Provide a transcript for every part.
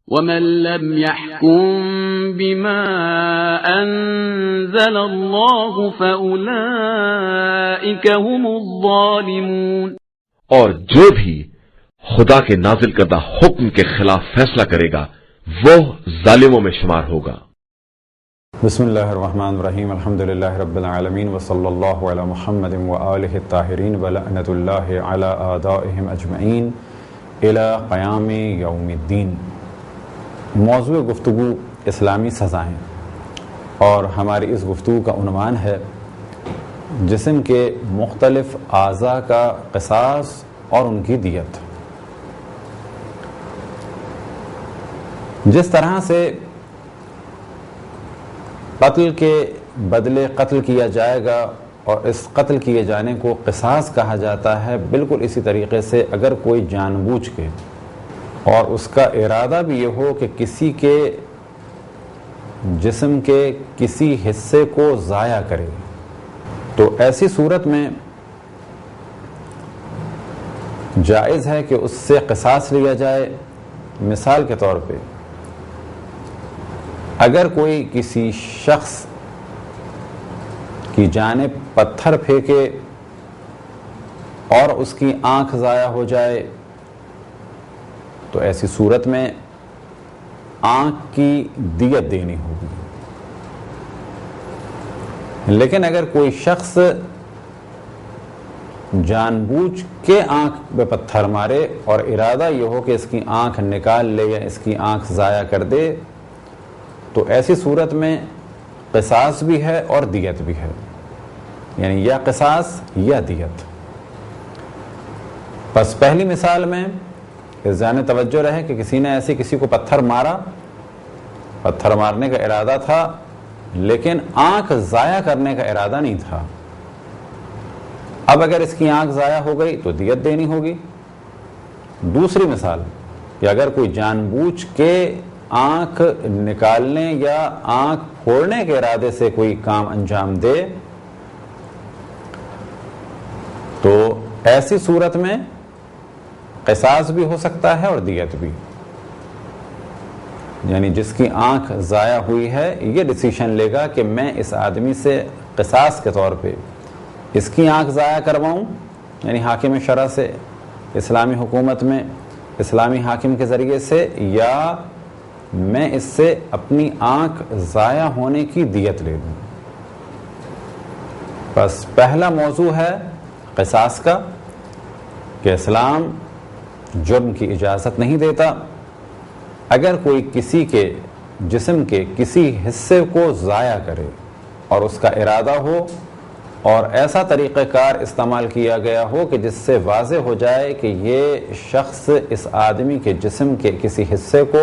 ومن لم يحكم بما أنزل الله فأولئك هم الظالمون، اور جو بھی خدا کے نازل کردہ حکم کے خلاف فیصلہ کرے گا وہ ظالموں میں شمار ہوگا۔ بسم اللہ الرحمن الرحیم، الحمدللہ رب العالمین، وصلی اللہ علی محمد وآلہ الطاہرین، ولعنت اللہ علی اعدائہم اجمعین الی قیام یوم الدین۔ موضوع گفتگو اسلامی سزائیں، اور ہماری اس گفتگو کا عنوان ہے جسم کے مختلف اعضاء کا قصاص اور ان کی دیت۔ جس طرح سے قتل کے بدلے قتل کیا جائے گا اور اس قتل کیے جانے کو قصاص کہا جاتا ہے، بالکل اسی طریقے سے اگر کوئی جان بوجھ کے اور اس کا ارادہ بھی یہ ہو کہ کسی کے جسم کے کسی حصے کو ضائع کرے، تو ایسی صورت میں جائز ہے کہ اس سے قصاص لیا جائے۔ مثال کے طور پہ اگر کوئی کسی شخص کی جانب پتھر پھینکے اور اس کی آنکھ ضائع ہو جائے تو ایسی صورت میں آنکھ کی دیت دینی ہوگی۔ لیکن اگر کوئی شخص جان بوجھ کے آنکھ پہ پتھر مارے اور ارادہ یہ ہو کہ اس کی آنکھ نکال لے یا اس کی آنکھ ضائع کر دے، تو ایسی صورت میں قصاص بھی ہے اور دیت بھی ہے، یعنی یا قصاص یا دیت۔ پس پہلی مثال میں اس ذہن توجہ رہے کہ کسی نے ایسے کسی کو پتھر مارا، پتھر مارنے کا ارادہ تھا لیکن آنکھ ضائع کرنے کا ارادہ نہیں تھا۔ اب اگر اس کی آنکھ ضائع ہو گئی تو دیت دینی ہوگی۔ دوسری مثال کہ اگر کوئی جان بوجھ کے آنکھ نکالنے یا آنکھ پھوڑنے کے ارادے سے کوئی کام انجام دے تو ایسی صورت میں قصاص بھی ہو سکتا ہے اور دیت بھی، یعنی جس کی آنکھ ضائع ہوئی ہے یہ ڈیسیشن لے گا کہ میں اس آدمی سے قصاص کے طور پہ اس کی آنکھ ضائع کرواؤں، یعنی حاکم شرع سے، اسلامی حکومت میں اسلامی حاکم کے ذریعے سے، یا میں اس سے اپنی آنکھ ضائع ہونے کی دیت لے لوں۔ بس پہلا موضوع ہے قصاص کا کہ اسلام جرم کی اجازت نہیں دیتا۔ اگر کوئی کسی کے جسم کے کسی حصے کو ضائع کرے اور اس کا ارادہ ہو اور ایسا طریقہ کار استعمال کیا گیا ہو کہ جس سے واضح ہو جائے کہ یہ شخص اس آدمی کے جسم کے کسی حصے کو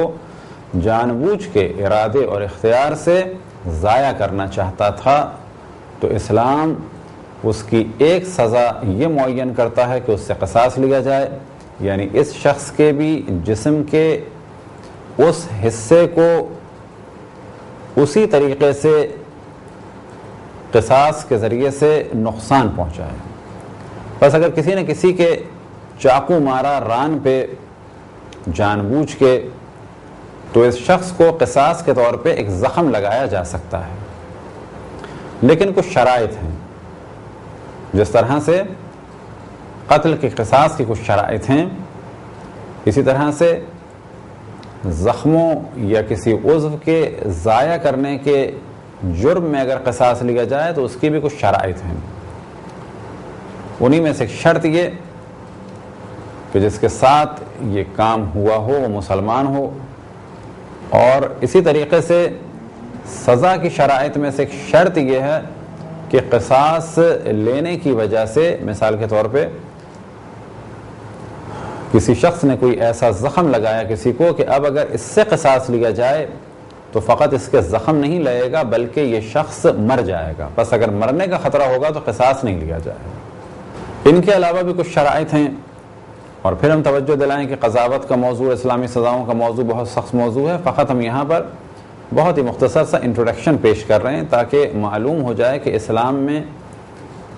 جان بوجھ کے ارادے اور اختیار سے ضائع کرنا چاہتا تھا، تو اسلام اس کی ایک سزا یہ معین کرتا ہے کہ اس سے قصاص لیا جائے، یعنی اس شخص کے بھی جسم کے اس حصے کو اسی طریقے سے قصاص کے ذریعے سے نقصان پہنچائے۔ بس اگر کسی نے کسی کے چاقو مارا ران پہ جان بوجھ کے، تو اس شخص کو قصاص کے طور پہ ایک زخم لگایا جا سکتا ہے، لیکن کچھ شرائط ہیں۔ جس طرح سے قتل کے قصاص کی کچھ شرائط ہیں، اسی طرح سے زخموں یا کسی عضو کے ضائع کرنے کے جرم میں اگر قصاص لیا جائے تو اس کی بھی کچھ شرائط ہیں۔ انہی میں سے ایک شرط یہ کہ جس کے ساتھ یہ کام ہوا ہو وہ مسلمان ہو، اور اسی طریقے سے سزا کی شرائط میں سے ایک شرط یہ ہے کہ قصاص لینے کی وجہ سے، مثال کے طور پہ کسی شخص نے کوئی ایسا زخم لگایا کسی کو کہ اب اگر اس سے قصاص لیا جائے تو فقط اس کے زخم نہیں لگے گا بلکہ یہ شخص مر جائے گا، بس اگر مرنے کا خطرہ ہوگا تو قصاص نہیں لیا جائے گا۔ ان کے علاوہ بھی کچھ شرائط ہیں، اور پھر ہم توجہ دلائیں کہ قضاوت کا موضوع، اسلامی سزاؤں کا موضوع بہت سخت موضوع ہے۔ فقط ہم یہاں پر بہت ہی مختصر سا انٹروڈکشن پیش کر رہے ہیں تاکہ معلوم ہو جائے کہ اسلام میں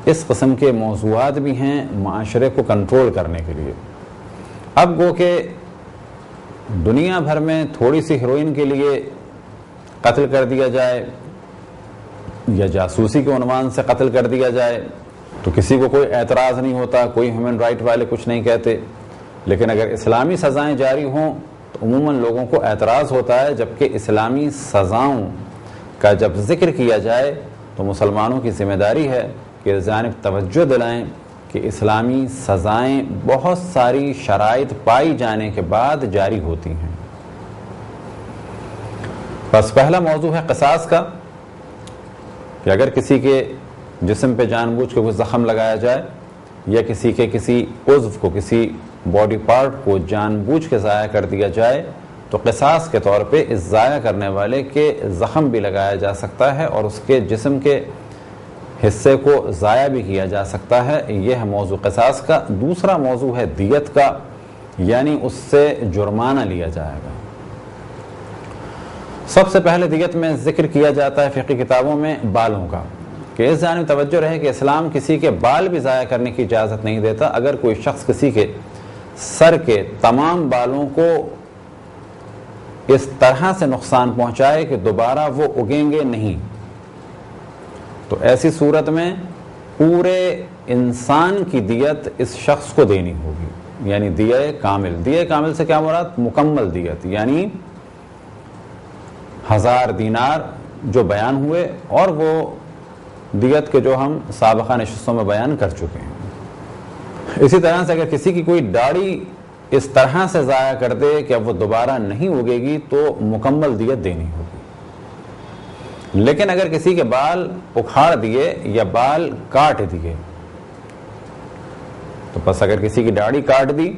اس قسم کے موضوعات بھی ہیں معاشرے کو کنٹرول کرنے کے لیے۔ اب گو کہ دنیا بھر میں تھوڑی سی ہیروئن کے لیے قتل کر دیا جائے یا جاسوسی کے عنوان سے قتل کر دیا جائے تو کسی کو کوئی اعتراض نہیں ہوتا، کوئی ہیومن رائٹ والے کچھ نہیں کہتے. لیکن اگر اسلامی سزائیں جاری ہوں تو عموماً لوگوں کو اعتراض ہوتا ہے. جبکہ اسلامی سزاؤں کا جب ذکر کیا جائے تو مسلمانوں کی ذمہ داری ہے کہ اس جانب توجہ دلائیں کہ اسلامی سزائیں بہت ساری شرائط پائی جانے کے بعد جاری ہوتی ہیں. بس پہلا موضوع ہے قصاص کا، کہ اگر کسی کے جسم پہ جان بوجھ کے کوئی زخم لگایا جائے یا کسی کے کسی عضو کو، کسی باڈی پارٹ کو جان بوجھ کے ضائع کر دیا جائے تو قصاص کے طور پہ اس ضائع کرنے والے کے زخم بھی لگایا جا سکتا ہے اور اس کے جسم کے حصے کو ضائع بھی کیا جا سکتا ہے. یہ ہے موضوع قصاص کا. دوسرا موضوع ہے دیت کا، یعنی اس سے جرمانہ لیا جائے گا. سب سے پہلے دیت میں ذکر کیا جاتا ہے فقہی کتابوں میں بالوں کا، کہ اس جانب توجہ رہے کہ اسلام کسی کے بال بھی ضائع کرنے کی اجازت نہیں دیتا. اگر کوئی شخص کسی کے سر کے تمام بالوں کو اس طرح سے نقصان پہنچائے کہ دوبارہ وہ اگیں گے نہیں، تو ایسی صورت میں پورے انسان کی دیت اس شخص کو دینی ہوگی، یعنی دیہ کامل. دیہ کامل سے کیا مراد؟ مکمل دیت، یعنی 1000 دینار جو بیان ہوئے اور وہ دیت کے جو ہم سابقہ نشستوں میں بیان کر چکے ہیں. اسی طرح سے اگر کسی کی کوئی داڑھی اس طرح سے ضائع کر دے کہ اب وہ دوبارہ نہیں اگے گی تو مکمل دیت دینی ہوگی. لیکن اگر کسی کے بال اکھاڑ دیے یا بال کاٹ دیے تو بس اگر کسی کی داڑھی کاٹ دی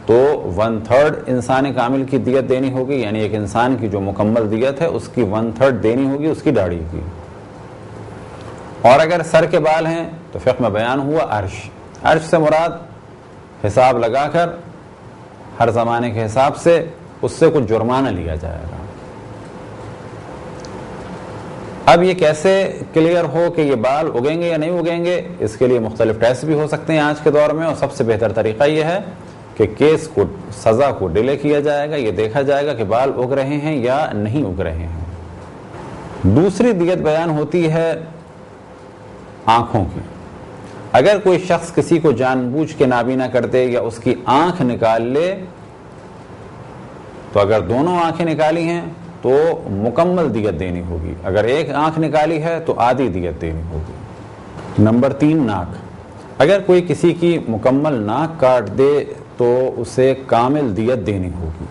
تو 1/3 انسان کامل کی دیت دینی ہوگی، یعنی ایک انسان کی جو مکمل دیت ہے اس کی 1/3 دینی ہوگی اس کی داڑھی کی. اور اگر سر کے بال ہیں تو فقہ میں بیان ہوا عرش. عرش سے مراد حساب لگا کر ہر زمانے کے حساب سے اس سے کچھ جرمانہ لیا جائے گا. اب یہ کیسے کلیئر ہو کہ یہ بال اگیں گے یا نہیں اگیں گے؟ اس کے لیے مختلف ٹیسٹ بھی ہو سکتے ہیں آج کے دور میں، اور سب سے بہتر طریقہ یہ ہے کہ کیس کو، سزا کو ڈیلے کیا جائے گا. یہ دیکھا جائے گا کہ بال اگ رہے ہیں یا نہیں اگ رہے ہیں. دوسری دیت بیان ہوتی ہے آنکھوں کی. اگر کوئی شخص کسی کو جان بوجھ کے نابینا کر دے یا اس کی آنکھ نکال لے تو اگر دونوں آنکھیں نکالی ہیں تو مکمل دیت دینی ہوگی. اگر ایک آنکھ نکالی ہے تو آدھی دیت دینی ہوگی. نمبر 3 ناک. اگر کوئی کسی کی مکمل ناک کاٹ دے تو اسے کامل دیت دینی ہوگی،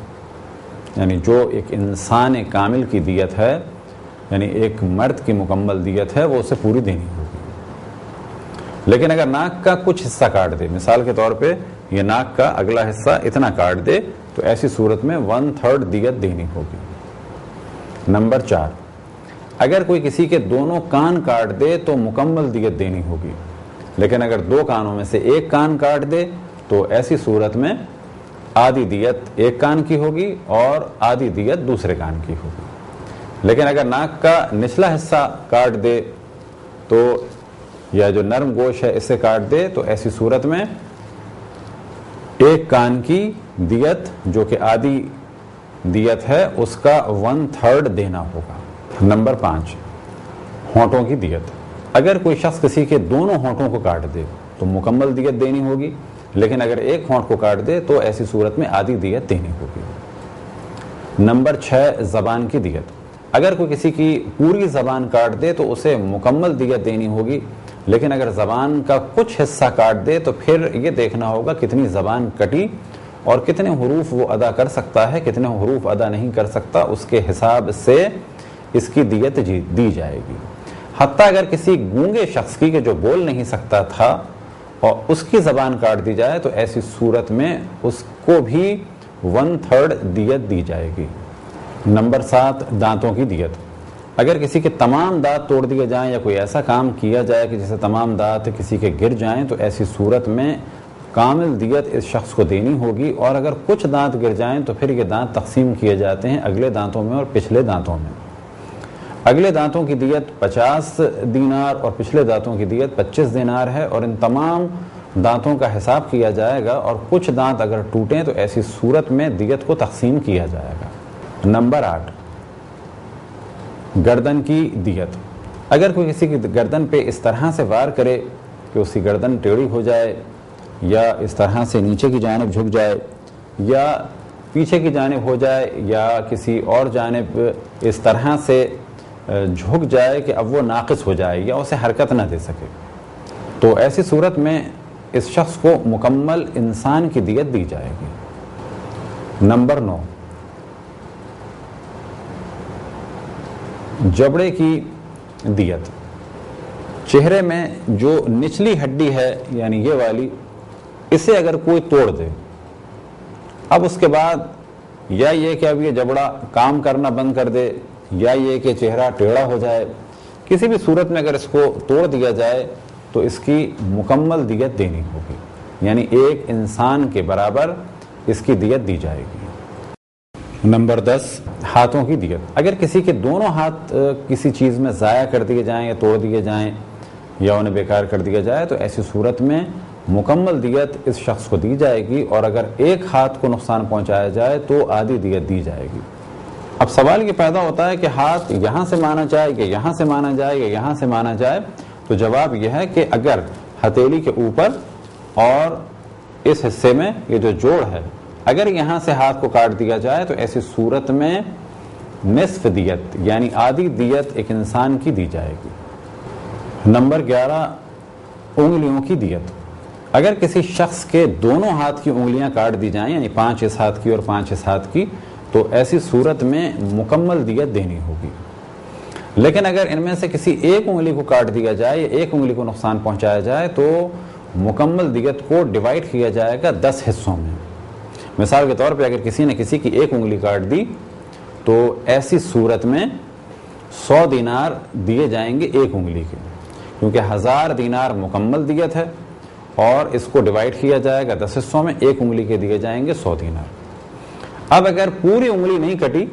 یعنی جو ایک انسان کامل کی دیت ہے، یعنی ایک مرد کی مکمل دیت ہے، وہ اسے پوری دینی ہوگی. لیکن اگر ناک کا کچھ حصہ کاٹ دے، مثال کے طور پہ یہ ناک کا اگلا حصہ اتنا کاٹ دے تو ایسی صورت میں 1/3 دیت دینی ہوگی. نمبر 4 اگر کوئی کسی کے دونوں کان کاٹ دے تو مکمل دیت دینی ہوگی. لیکن اگر 2 کانوں میں سے ایک کان کاٹ دے تو ایسی صورت میں آدھی دیت ایک کان کی ہوگی اور آدھی دیت دوسرے کان کی ہوگی. لیکن اگر ناک کا نچلا حصہ کاٹ دے تو یا جو نرم گوشت ہے اسے کاٹ دے تو ایسی صورت میں ایک کان کی دیت جو کہ آدھی دیت ہے اس کا 1/3 دینا ہوگا. نمبر 5 ہونٹوں کی دیت. اگر کوئی شخص کسی کے دونوں ہونٹوں کو کاٹ دے تو مکمل دیت دینی ہوگی، لیکن اگر ایک ہونٹ کو کاٹ دے تو ایسی صورت میں آدھی دیت دینی ہوگی. نمبر 6 زبان کی دیت. اگر کوئی کسی کی پوری زبان کاٹ دے تو اسے مکمل دیت دینی ہوگی، لیکن اگر زبان کا کچھ حصہ کاٹ دے تو پھر یہ دیکھنا ہوگا کتنی زبان کٹی اور کتنے حروف وہ ادا کر سکتا ہے، کتنے حروف ادا نہیں کر سکتا، اس کے حساب سے اس کی دیت دی جائے گی. حتیٰ اگر کسی گونگے شخص کی کہ جو بول نہیں سکتا تھا اور اس کی زبان کاٹ دی جائے تو ایسی صورت میں اس کو بھی 1/3 دیت دی جائے گی. نمبر 7 دانتوں کی دیت. اگر کسی کے تمام دانت توڑ دیے جائیں یا کوئی ایسا کام کیا جائے کہ جسے تمام دانت کسی کے گر جائیں تو ایسی صورت میں کامل دیت اس شخص کو دینی ہوگی. اور اگر کچھ دانت گر جائیں تو پھر یہ دانت تقسیم کیے جاتے ہیں اگلے دانتوں میں اور پچھلے دانتوں میں. اگلے دانتوں کی دیت 50 دینار اور پچھلے دانتوں کی دیت 25 دینار ہے. اور ان تمام دانتوں کا حساب کیا جائے گا اور کچھ دانت اگر ٹوٹیں تو ایسی صورت میں دیت کو تقسیم کیا جائے گا۔ نمبر 8، گردن کی دیت۔ اگر کوئی کسی کی گردن پہ اس طرح سے وار کرے کہ اس کی گردن ٹیڑھی ہو جائے یا اس طرح سے نیچے کی جانب جھک جائے یا پیچھے کی جانب ہو جائے یا کسی اور جانب اس طرح سے جھک جائے کہ اب وہ ناقص ہو جائے یا اسے حرکت نہ دے سکے، تو ایسی صورت میں اس شخص کو مکمل انسان کی دیت دی جائے گی۔ نمبر 9، جبڑے کی دیت۔ چہرے میں جو نچلی ہڈی ہے یعنی یہ والی، اسے اگر کوئی توڑ دے، اب اس کے بعد یا یہ کہ اب یہ جبڑا کام کرنا بند کر دے یا یہ کہ چہرہ ٹیڑھا ہو جائے، کسی بھی صورت میں اگر اس کو توڑ دیا جائے تو اس کی مکمل دیت دینی ہوگی، یعنی ایک انسان کے برابر اس کی دیت دی جائے گی۔ نمبر 10، ہاتھوں کی دیت۔ اگر کسی کے دونوں ہاتھ کسی چیز میں ضائع کر دیے جائیں یا توڑ دیے جائیں یا انہیں بیکار کر دیا جائے تو ایسی صورت میں مکمل دیت اس شخص کو دی جائے گی، اور اگر ایک ہاتھ کو نقصان پہنچایا جائے تو آدھی دیت دی جائے گی۔ اب سوال یہ پیدا ہوتا ہے کہ ہاتھ یہاں سے مانا جائے یا یہاں سے مانا جائے یا یہاں سے مانا جائے، تو جواب یہ ہے کہ اگر ہتھیلی کے اوپر اور اس حصے میں یہ جو جوڑ ہے، اگر یہاں سے ہاتھ کو کاٹ دیا جائے تو ایسی صورت میں نصف دیت یعنی آدھی دیت ایک انسان کی دی جائے گی۔ نمبر 11، انگلیوں کی دیت۔ اگر کسی شخص کے دونوں ہاتھ کی انگلیاں کاٹ دی جائیں یعنی 5 اس ہاتھ کی اور 5 اس ہاتھ کی، تو ایسی صورت میں مکمل دیت دینی ہوگی۔ لیکن اگر ان میں سے کسی ایک انگلی کو کاٹ دیا جائے یا ایک انگلی کو نقصان پہنچایا جائے تو مکمل دیت کو ڈیوائیڈ کیا جائے گا 10 حصوں میں۔ مثال کے طور پہ اگر کسی نے کسی کی ایک انگلی کاٹ دی تو ایسی صورت میں 100 دینار دیے جائیں گے ایک انگلی کے، کیونکہ 1000 دینار مکمل دیت ہے اور اس کو ڈیوائیڈ کیا جائے گا 10 حصوں میں، ایک انگلی کے دیے جائیں گے 100 دینار۔ اب اگر پوری انگلی نہیں کٹی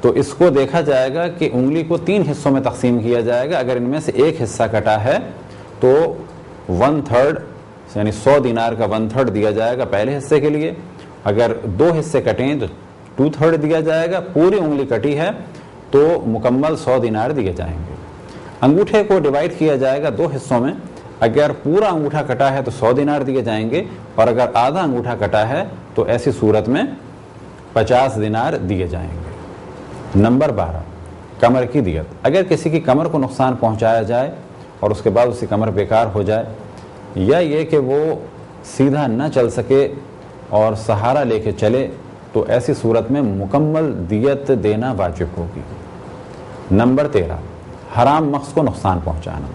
تو اس کو دیکھا جائے گا کہ انگلی کو 3 حصوں میں تقسیم کیا جائے گا۔ اگر ان میں سے ایک حصہ کٹا ہے تو 1/3 یعنی 100 دینار کا 1/3 دیا جائے گا پہلے حصے کے لیے، اگر 2 حصے کٹیں تو 2/3 دیا جائے گا، پوری انگلی کٹی ہے تو مکمل 100 دینار دیے جائیں گے۔ انگوٹھے کو ڈیوائیڈ کیا جائے گا 2 حصوں میں، اگر پورا انگوٹھا کٹا ہے تو 100 دینار دیے جائیں گے، اور اگر آدھا انگوٹھا کٹا ہے تو ایسی صورت میں 50 دینار دیے جائیں گے۔ نمبر 12، کمر کی دیت۔ اگر کسی کی کمر کو نقصان پہنچایا جائے اور اس کے بعد اس کی کمر بیکار ہو جائے یا یہ کہ وہ سیدھا نہ چل سکے اور سہارا لے کے چلے تو ایسی صورت میں مکمل دیت دینا واجب ہوگی۔ نمبر 13، حرام مقص کو نقصان پہنچانا۔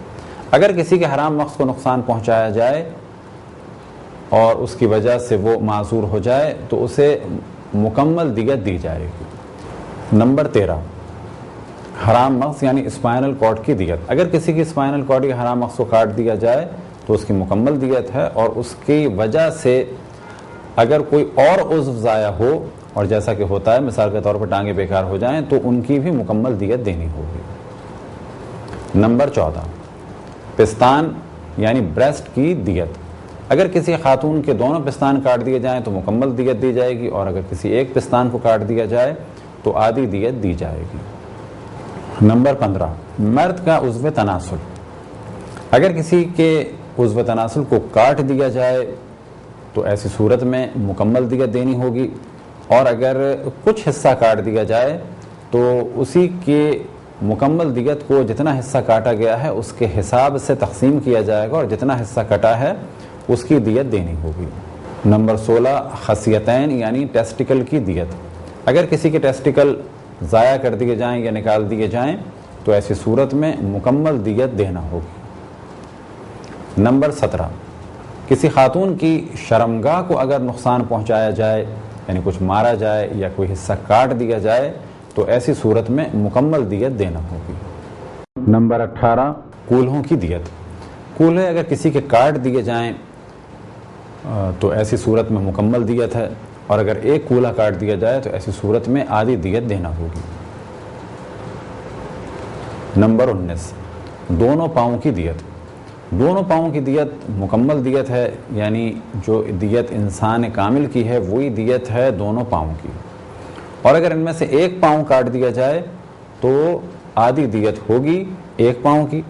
اگر کسی کے حرام مقص کو نقصان پہنچایا جائے اور اس کی وجہ سے وہ معذور ہو جائے تو اسے مکمل دیت دی جائے گی۔ نمبر 13، حرام مقص یعنی اسپائنل کارڈ کی دیت۔ اگر کسی کی اسپائنل کارڈ یا حرام مقص کو کاٹ دیا جائے تو اس کی مکمل دیت ہے، اور اس کی وجہ سے اگر کوئی اور عضو ضائع ہو اور جیسا کہ ہوتا ہے مثال کے طور پر ٹانگیں بیکار ہو جائیں تو ان کی بھی مکمل دیت دینی ہوگی۔ نمبر 14، پستان یعنی بریسٹ کی دیت۔ اگر کسی خاتون کے دونوں پستان کاٹ دیے جائیں تو مکمل دیت دی جائے گی، اور اگر کسی ایک پستان کو کاٹ دیا جائے تو آدھی دیت دی جائے گی۔ نمبر 15، مرد کا عضو تناسل۔ اگر کسی کے عضو تناسل کو کاٹ دیا جائے تو ایسی صورت میں مکمل دیت دینی ہوگی، اور اگر کچھ حصہ کاٹ دیا جائے تو اسی کے مکمل دیت کو جتنا حصہ کاٹا گیا ہے اس کے حساب سے تقسیم کیا جائے گا، اور جتنا حصہ کٹا ہے اس کی دیت دینی ہوگی۔ نمبر 16، خصیتین یعنی ٹیسٹیکل کی دیت۔ اگر کسی کے ٹیسٹیکل ضائع کر دیے جائیں یا نکال دیے جائیں تو ایسی صورت میں مکمل دیت دینا ہوگی۔ نمبر 17، کسی خاتون کی شرمگاہ کو اگر نقصان پہنچایا جائے یعنی کچھ مارا جائے یا کوئی حصہ کاٹ دیا جائے تو ایسی صورت میں مکمل دیت دینا ہوگی۔ نمبر 18، کولہوں کی دیت۔ کولہے اگر کسی کے کاٹ دیے جائیں تو ایسی صورت میں مکمل دیت ہے، اور اگر ایک کولہا کاٹ دیا جائے تو ایسی صورت میں آدھی دیت دینا ہوگی۔ نمبر 19، دونوں پاؤں کی دیت۔ دونوں پاؤں کی دیت مکمل دیت ہے، یعنی جو دیت انسان کامل کی ہے وہی دیت ہے دونوں پاؤں کی، اور اگر ان میں سے ایک پاؤں کاٹ دیا جائے تو آدھی دیت ہوگی ایک پاؤں کی۔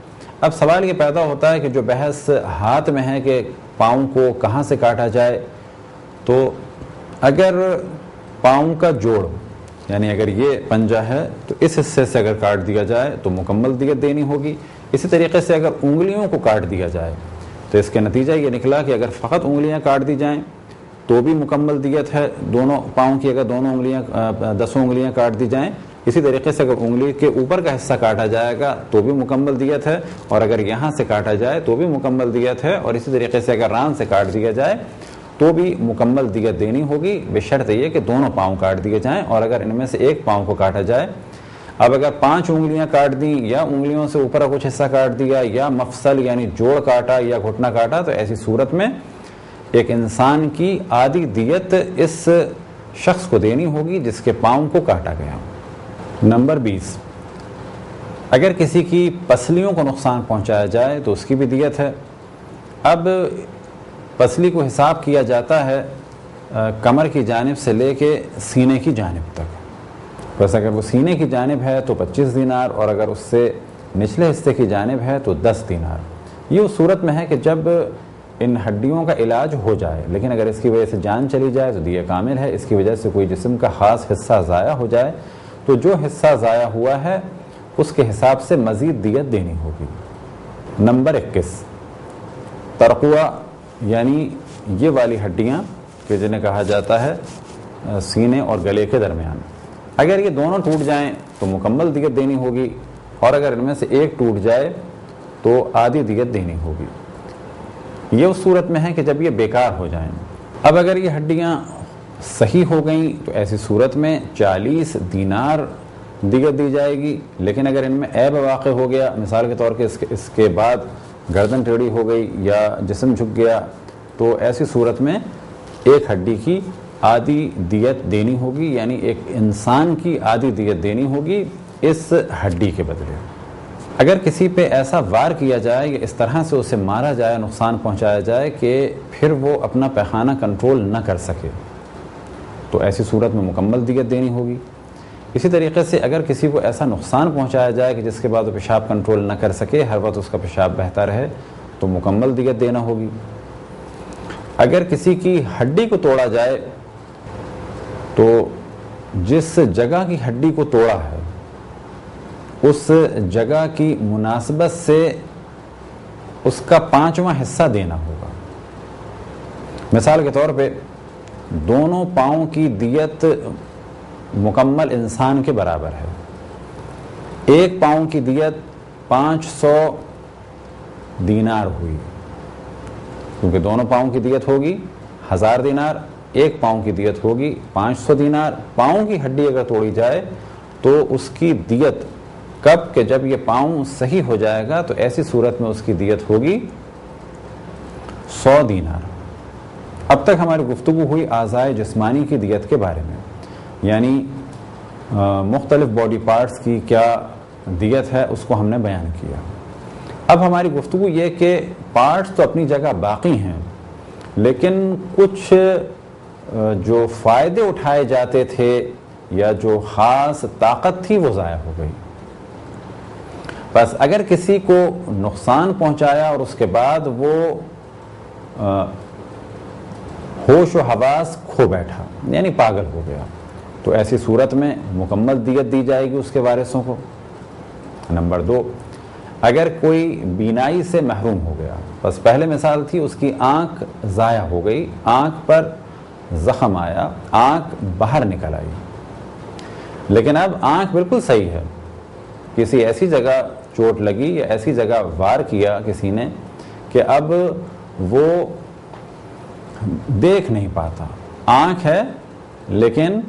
اب سوال یہ پیدا ہوتا ہے کہ جو بحث ہاتھ میں ہے کہ پاؤں کو کہاں سے کاٹا جائے، تو اگر پاؤں کا جوڑ یعنی اگر یہ پنجہ ہے تو اس حصے سے اگر کاٹ دیا جائے تو مکمل دیت دینی ہوگی۔ اسی طریقے سے اگر انگلیوں کو کاٹ دیا جائے تو اس کا نتیجہ یہ نکلا کہ اگر فقط انگلیاں کاٹ دی جائیں تو بھی مکمل دیت ہے دونوں پاؤں کی، اگر دونوں انگلیاں 10 انگلیاں کاٹ دی جائیں۔ اسی طریقے سے اگر انگلی کے اوپر کا حصہ کاٹا جائے گا تو بھی مکمل دیت ہے، اور اگر یہاں سے کاٹا جائے تو بھی مکمل دیت ہے، اور اسی طریقے سے اگر ران سے کاٹ دیا جائے تو بھی مکمل دیت دینی ہوگی، بشرط یہ کہ دونوں پاؤں کاٹ دیے جائیں، اور اگر ان میں سے ایک پاؤں کو کاٹا جائے۔ اب اگر 5 انگلیاں کاٹ دیں یا انگلیوں سے اوپر کچھ حصہ کاٹ دیا یا مفصل یعنی جوڑ کاٹا یا گھٹنا کاٹا تو ایسی صورت میں ایک انسان کی آدھی دیت اس شخص کو دینی ہوگی جس کے پاؤں کو کاٹا گیا۔ نمبر 20، اگر کسی کی پسلیوں کو نقصان پہنچایا جائے تو اس کی بھی دیت ہے۔ اب پسلی کو حساب کیا جاتا ہے کمر کی جانب سے لے کے سینے کی جانب تک، بس اگر وہ سینے کی جانب ہے تو 25 دینار، اور اگر اس سے نچلے حصے کی جانب ہے تو 10 دینار۔ یہ اس صورت میں ہے کہ جب ان ہڈیوں کا علاج ہو جائے، لیکن اگر اس کی وجہ سے جان چلی جائے تو دیہ کامل ہے۔ اس کی وجہ سے کوئی جسم کا خاص حصہ ضائع ہو جائے تو جو حصہ ضائع ہوا ہے اس کے حساب سے مزید دیت دینی ہوگی۔ نمبر 21، ترقوہ یعنی یہ والی ہڈیاں کہ جنہیں کہا جاتا ہے سینے اور گلے کے درمیان، اگر یہ دونوں ٹوٹ جائیں تو مکمل دیت دینی ہوگی، اور اگر ان میں سے ایک ٹوٹ جائے تو آدھی دیت دینی ہوگی۔ یہ اس صورت میں ہے کہ جب یہ بیکار ہو جائیں۔ اب اگر یہ ہڈیاں صحیح ہو گئیں تو ایسی صورت میں 40 دینار دیت دی جائے گی، لیکن اگر ان میں عیب واقع ہو گیا، مثال کے طور پہ اس کے بعد گردن ٹیڑھی ہو گئی یا جسم جھک گیا، تو ایسی صورت میں ایک ہڈی کی آدھی دیت دینی ہوگی، یعنی ایک انسان کی آدھی دیت دینی ہوگی اس ہڈی کے بدلے۔ اگر کسی پہ ایسا وار کیا جائے یا اس طرح سے اسے مارا جائے، نقصان پہنچایا جائے کہ پھر وہ اپنا پیخانہ کنٹرول نہ کر سکے تو ایسی صورت میں مکمل دیت دینی ہوگی۔ اسی طریقے سے اگر کسی کو ایسا نقصان پہنچایا جائے کہ جس کے بعد وہ پیشاب کنٹرول نہ کر سکے، ہر وقت اس کا پیشاب بہتا رہے، تو مکمل دیت دینا ہوگی۔ اگر کسی کی ہڈی کو توڑا جائے تو جس جگہ کی ہڈی کو توڑا ہے اس جگہ کی مناسبت سے اس کا 5واں حصہ دینا ہوگا۔ مثال کے طور پہ دونوں پاؤں کی دیت مکمل انسان کے برابر ہے، ایک پاؤں کی دیت 500 دینار ہوئی، کیونکہ دونوں پاؤں کی دیت ہوگی 1000 دینار، ایک پاؤں کی دیت ہوگی 500 دینار۔ پاؤں کی ہڈی اگر توڑی جائے تو اس کی دیت کب کہ جب یہ پاؤں صحیح ہو جائے گا تو ایسی صورت میں اس کی دیت ہوگی 100 دینار۔ اب تک ہماری گفتگو ہوئی اعضائے جسمانی کی دیت کے بارے میں، یعنی مختلف باڈی پارٹس کی کیا دیت ہے اس کو ہم نے بیان کیا۔ اب ہماری گفتگو یہ کہ پارٹس تو اپنی جگہ باقی ہیں، لیکن کچھ جو فائدے اٹھائے جاتے تھے یا جو خاص طاقت تھی وہ ضائع ہو گئی۔ بس اگر کسی کو نقصان پہنچایا اور اس کے بعد وہ ہوش و حواس کھو بیٹھا یعنی پاگل ہو گیا تو ایسی صورت میں مکمل دیت دی جائے گی اس کے وارثوں کو۔ نمبر 2، اگر کوئی بینائی سے محروم ہو گیا، بس پہلے مثال تھی اس کی آنکھ ضائع ہو گئی، آنکھ پر زخم آیا، آنکھ باہر نکل آئی، لیکن اب آنکھ بالکل صحیح ہے، کسی ایسی جگہ چوٹ لگی یا ایسی جگہ وار کیا کسی نے کہ اب وہ دیکھ نہیں پاتا، آنکھ ہے لیکن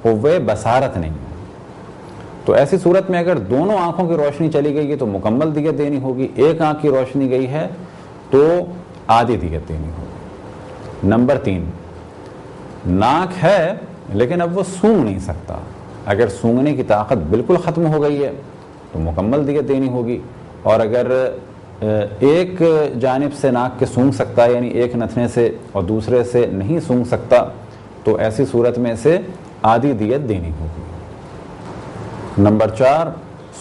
قوّہ بصارت نہیں ہے، تو ایسی صورت میں اگر دونوں آنکھوں کی روشنی چلی گئی ہے تو مکمل دیت دینی ہوگی، ایک آنکھ کی روشنی گئی ہے تو آدھی دیت دینی ہوگی۔ نمبر 3، ناک ہے لیکن اب وہ سونگھ نہیں سکتا، اگر سونگنے کی طاقت بالکل ختم ہو گئی ہے تو مکمل دیت دینی ہوگی، اور اگر ایک جانب سے ناک کے سونگھ سکتا ہے، یعنی ایک نتنے سے، اور دوسرے سے نہیں سونگھ سکتا، تو ایسی صورت میں اسے آدھی دیت دینی ہوگی۔ نمبر 4،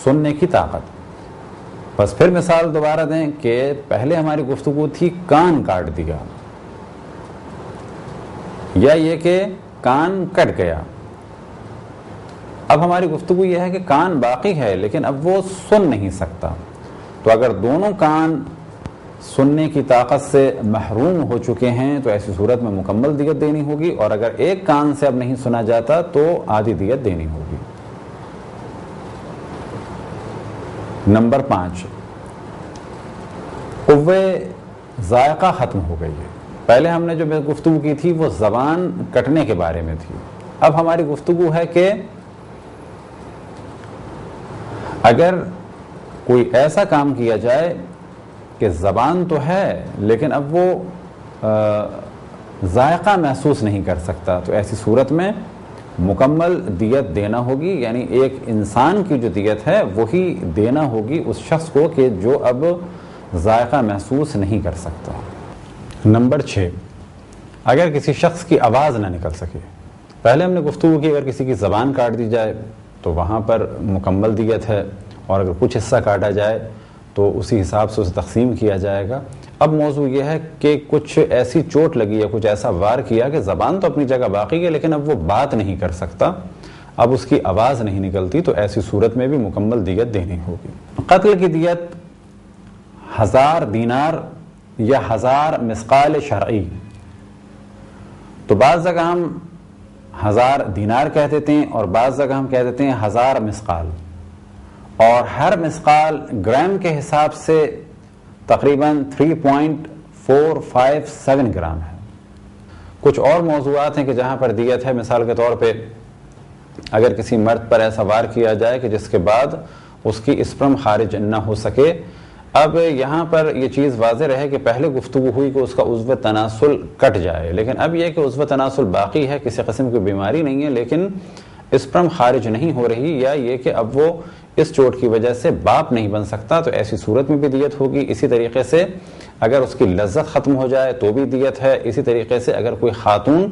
سننے کی طاقت۔ بس پھر مثال دوبارہ دیں کہ پہلے ہماری گفتگو تھی کان کاٹ دیا، یا یہ کہ کان کٹ گیا۔ اب ہماری گفتگو یہ ہے کہ کان باقی ہے لیکن اب وہ سن نہیں سکتا، تو اگر دونوں کان سننے کی طاقت سے محروم ہو چکے ہیں تو ایسی صورت میں مکمل دیت دینی ہوگی، اور اگر ایک کان سے اب نہیں سنا جاتا تو آدھی دیت دینی ہوگی۔ نمبر 5، قوے ذائقہ ختم ہو گئی ہے۔ پہلے ہم نے جو گفتگو کی تھی وہ زبان کٹنے کے بارے میں تھی، اب ہماری گفتگو ہے کہ اگر کوئی ایسا کام کیا جائے کہ زبان تو ہے لیکن اب وہ ذائقہ محسوس نہیں کر سکتا، تو ایسی صورت میں مکمل دیت دینا ہوگی، یعنی ایک انسان کی جو دیت ہے وہی دینا ہوگی اس شخص کو کہ جو اب ذائقہ محسوس نہیں کر سکتا۔ نمبر 6، اگر کسی شخص کی آواز نہ نکل سکے۔ پہلے ہم نے گفتگو کی اگر کسی کی زبان کاٹ دی جائے تو وہاں پر مکمل دیت ہے، اور اگر کچھ حصہ کاٹا جائے تو اسی حساب سے اسے تقسیم کیا جائے گا۔ اب موضوع یہ ہے کہ کچھ ایسی چوٹ لگی ہے، کچھ ایسا وار کیا کہ زبان تو اپنی جگہ باقی ہے لیکن اب وہ بات نہیں کر سکتا، اب اس کی آواز نہیں نکلتی، تو ایسی صورت میں بھی مکمل دیت دینی ہوگی۔ قتل کی دیت 1000 دینار یا 1000 مثقال شرعی۔ تو بعض جگہ ہم 1000 دینار کہہ دیتے ہیں اور بعض جگہ ہم کہہ دیتے ہیں 1000 مثقال، اور ہر مثقال گرام کے حساب سے تقریباً 3.457 گرام ہے۔ کچھ اور موضوعات ہیں کہ جہاں پر دیت ہے، مثال کے طور پہ اگر کسی مرد پر ایسا وار کیا جائے کہ جس کے بعد اس کی اسپرم خارج نہ ہو سکے۔ اب یہاں پر یہ چیز واضح رہے کہ پہلے گفتگو ہوئی کہ اس کا عضو تناسل کٹ جائے، لیکن اب یہ کہ عضو تناسل باقی ہے، کسی قسم کی بیماری نہیں ہے لیکن اسپرم خارج نہیں ہو رہی، یا یہ کہ اب وہ اس چوٹ کی وجہ سے باپ نہیں بن سکتا، تو ایسی صورت میں بھی دیت ہوگی۔ اسی طریقے سے اگر اس کی لذت ختم ہو جائے تو بھی دیت ہے۔ اسی طریقے سے اگر کوئی خاتون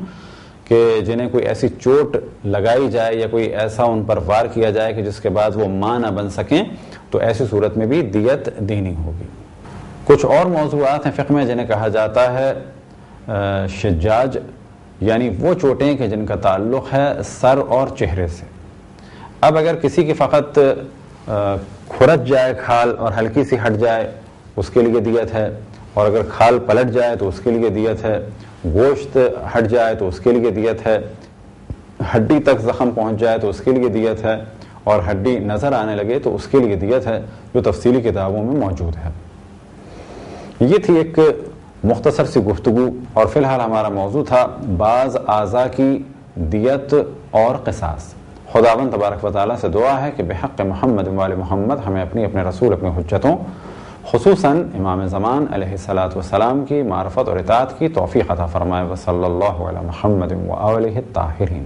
کہ جنہیں کوئی ایسی چوٹ لگائی جائے یا کوئی ایسا ان پر وار کیا جائے کہ جس کے بعد وہ ماں نہ بن سکیں، تو ایسی صورت میں بھی دیت دینی ہوگی۔ کچھ اور موضوعات ہیں فقہ میں جنہیں کہا جاتا ہے شجاج، یعنی وہ چوٹیں کہ جن کا تعلق ہے سر اور چہرے سے۔ اب اگر کسی کی فقط کھرچ جائے کھال اور ہلکی سی ہٹ جائے اس کے لیے دیت ہے، اور اگر کھال پلٹ جائے تو اس کے لیے دیت ہے، گوشت ہٹ جائے تو اس کے لیے دیت ہے، ہڈی تک زخم پہنچ جائے تو اس کے لیے دیت ہے، اور ہڈی نظر آنے لگے تو اس کے لیے دیت ہے، جو تفصیلی کتابوں میں موجود ہے۔ یہ تھی ایک مختصر سی گفتگو، اور فی الحال ہمارا موضوع تھا بعض اعضاء کی دیت اور قصاص۔ خداوند تبارک و تعالیٰ سے دعا ہے کہ بحق محمد و آل محمد ہمیں اپنے رسول اپنے حجتوں خصوصاً امام زمان علیہ الصلاۃ والسلام کی معرفت اور اطاعت کی توفیق عطا فرمائے۔ وصلی اللہ علی محمد و آلہ الطاہرین۔